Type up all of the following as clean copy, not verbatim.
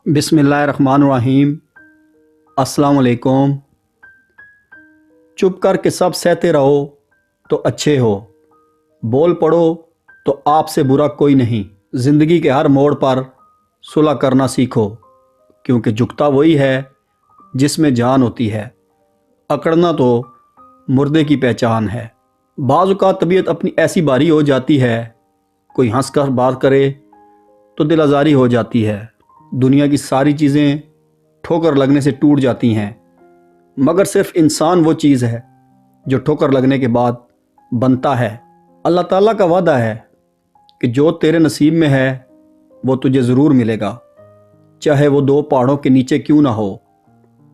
बिस्मिल्लाहिर्रहमानिर्रहीम। अस्सलाम वालेकुम। चुप कर के सब सहते रहो तो अच्छे हो, बोल पड़ो तो आपसे बुरा कोई नहीं। ज़िंदगी के हर मोड़ पर सुलह करना सीखो, क्योंकि झुकता वही है जिसमें जान होती है। अकड़ना तो मुर्दे की पहचान है। बाज़ औक़ात तबीयत अपनी ऐसी भारी हो जाती है, कोई हंस कर बात करे तो दिल आज़ारी हो जाती है। दुनिया की सारी चीज़ें ठोकर लगने से टूट जाती हैं, मगर सिर्फ इंसान वो चीज़ है जो ठोकर लगने के बाद बनता है। अल्लाह ताला का वादा है कि जो तेरे नसीब में है वो तुझे ज़रूर मिलेगा, चाहे वो दो पहाड़ों के नीचे क्यों ना हो।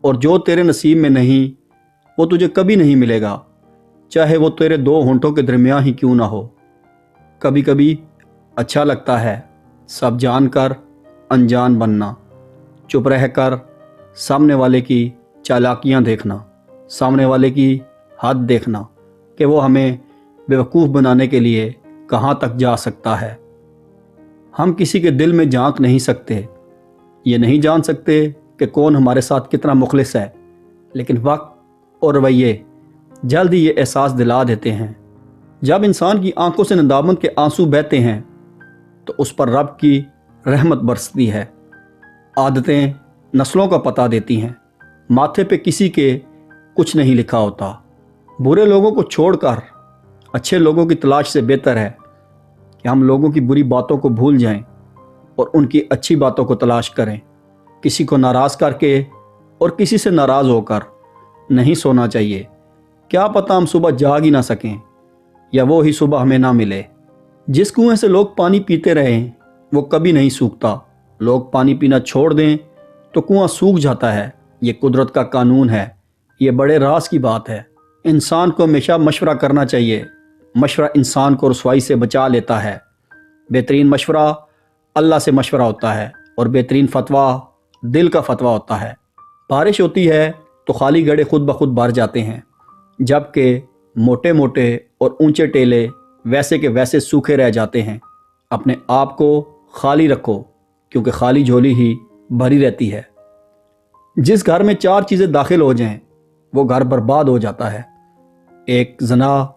और जो तेरे नसीब में नहीं वो तुझे कभी नहीं मिलेगा, चाहे वो तेरे दो होंठों के दरमियान ही क्यों ना हो। कभी कभी अच्छा लगता है सब जानकर अनजान बनना, चुप रहकर सामने वाले की चालाकियां देखना, सामने वाले की हद देखना कि वो हमें बेवकूफ़ बनाने के लिए कहाँ तक जा सकता है। हम किसी के दिल में झांक नहीं सकते, ये नहीं जान सकते कि कौन हमारे साथ कितना मुखलिस है, लेकिन वक्त और रवैये जल्द ही ये एहसास दिला देते हैं। जब इंसान की आंखों से नदामत के आंसू बहते हैं तो उस पर रब की रहमत बरसती है। आदतें नस्लों का पता देती हैं, माथे पे किसी के कुछ नहीं लिखा होता। बुरे लोगों को छोड़कर अच्छे लोगों की तलाश से बेहतर है कि हम लोगों की बुरी बातों को भूल जाएं और उनकी अच्छी बातों को तलाश करें। किसी को नाराज़ करके और किसी से नाराज़ होकर नहीं सोना चाहिए। क्या पता हम सुबह जाग ही ना सकें या वो ही सुबह हमें ना मिले। जिस कुएं से लोग पानी पीते रहें वो कभी नहीं सूखता। लोग पानी पीना छोड़ दें तो कुआं सूख जाता है। ये कुदरत का कानून है, ये बड़े राज की बात है। इंसान को हमेशा मशवरा करना चाहिए। मशवरा इंसान को रुसवाई से बचा लेता है। बेहतरीन मशवरा अल्लाह से मशवरा होता है और बेहतरीन फतवा दिल का फतवा होता है। बारिश होती है तो खाली गड्ढे खुद ब खुद भर जाते हैं, जबकि मोटे मोटे और ऊंचे टेले वैसे के वैसे सूखे रह जाते हैं। अपने आप को खाली रखो, क्योंकि खाली झोली ही भरी रहती है। जिस घर में चार चीज़ें दाखिल हो जाएं वो घर बर्बाद हो जाता है। एक ज़ना,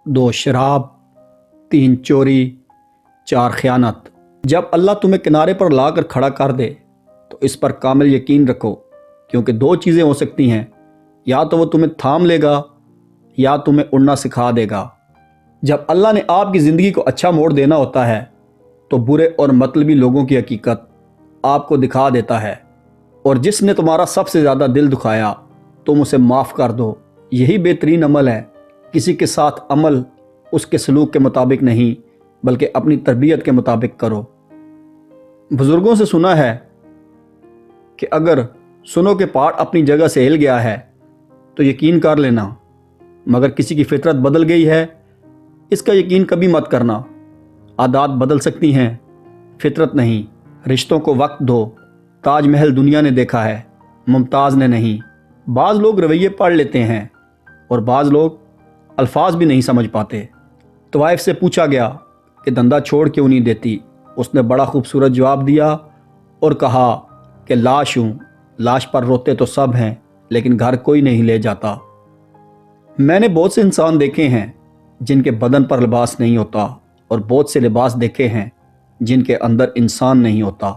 दो शराब, तीन चोरी, चार खयानत। जब अल्लाह तुम्हें किनारे पर लाकर खड़ा कर दे तो इस पर कामिल यकीन रखो, क्योंकि दो चीज़ें हो सकती हैं, या तो वो तुम्हें थाम लेगा या तुम्हें उड़ना सिखा देगा। जब अल्लाह ने आपकी ज़िंदगी को अच्छा मोड़ देना होता है तो बुरे और मतलबी लोगों की हकीकत आपको दिखा देता है। और जिसने तुम्हारा सबसे ज़्यादा दिल दुखाया तुम उसे माफ़ कर दो। यही बेहतरीन अमल है। किसी के साथ अमल उसके सलूक के मुताबिक नहीं, बल्कि अपनी तरबियत के मुताबिक करो। बुज़ुर्गों से सुना है कि अगर सुनो के पहाड़ अपनी जगह से हिल गया है तो यकीन कर लेना, मगर किसी की फितरत बदल गई है इसका यकीन कभी मत करना। आदत बदल सकती हैं, फितरत नहीं। रिश्तों को वक्त दो। ताजमहल दुनिया ने देखा है, मुमताज़ ने नहीं। बाज़ लोग रवैये पढ़ लेते हैं और बाज़ लोग अल्फाज भी नहीं समझ पाते। तवाइफ से पूछा गया कि धंधा छोड़ क्यों नहीं देती। उसने बड़ा खूबसूरत जवाब दिया और कहा कि लाश हूँ, लाश पर रोते तो सब हैं, लेकिन घर कोई नहीं ले जाता। मैंने बहुत से इंसान देखे हैं जिनके बदन पर लिबास नहीं होता, और बहुत से लिबास देखे हैं जिनके अंदर इंसान नहीं होता।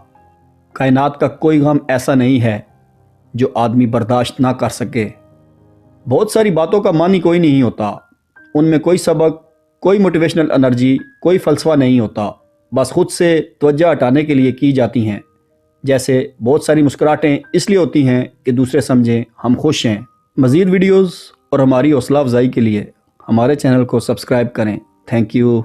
कायनात का कोई गम ऐसा नहीं है जो आदमी बर्दाश्त ना कर सके। बहुत सारी बातों का मानी कोई नहीं होता, उनमें कोई सबक, कोई मोटिवेशनल एनर्जी, कोई फ़लसफ़ा नहीं होता, बस खुद से तवज्जो हटाने के लिए की जाती हैं। जैसे बहुत सारी मुस्कुराहटें इसलिए होती हैं कि दूसरे समझें हम खुश हैं। मज़ीद वीडियोज़ और हमारी हौसला अफजाई के लिए हमारे चैनल को सब्सक्राइब करें। Thank you.